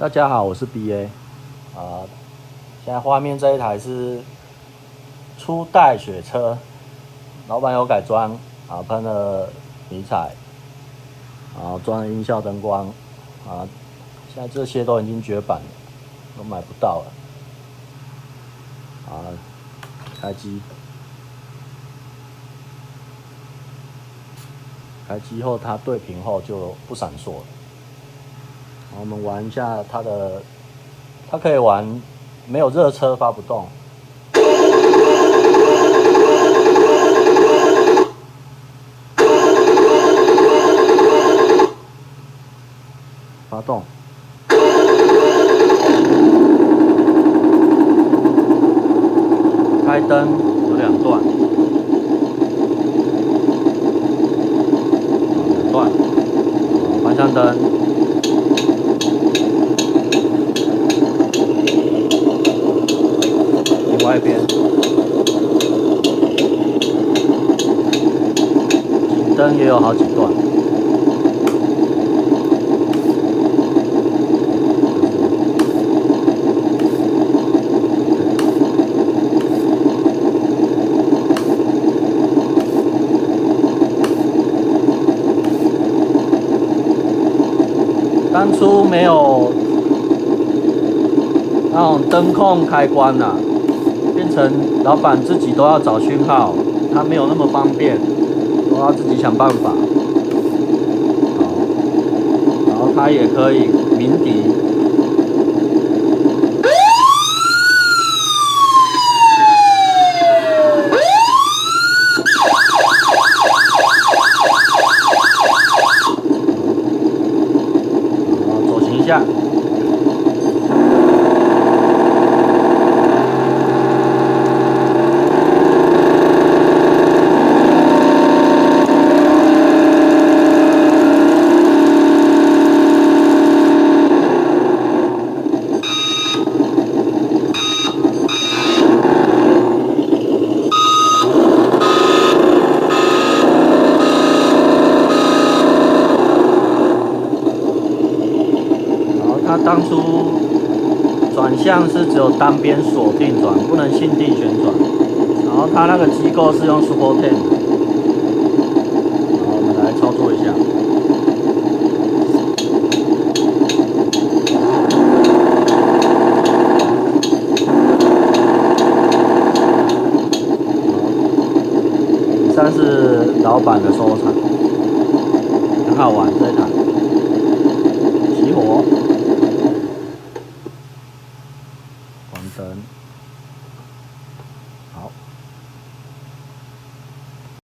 大家好，我是 BA 现在画面这一台是初代雪车，老板有改装喷了迷彩，然后装了音效灯光现在这些都已经绝版了，都买不到了开机，开机后它对屏后就不闪烁了。我们玩一下它可以玩没有热车发不动，发动，开灯有2段，2段，方向灯。另外一边，警灯也有好几段。当初没有那种灯控开关变成老板自己都要找讯号，他没有那么方便，都要自己想办法。然后他也可以鸣笛，然后左行一下。它当初转向是只有单边锁定转，不能性地旋转。然后它那个机构是用 Super Ten。然后我们来操作一下。以上是老板的收藏，很好玩这一台。熄火。关灯。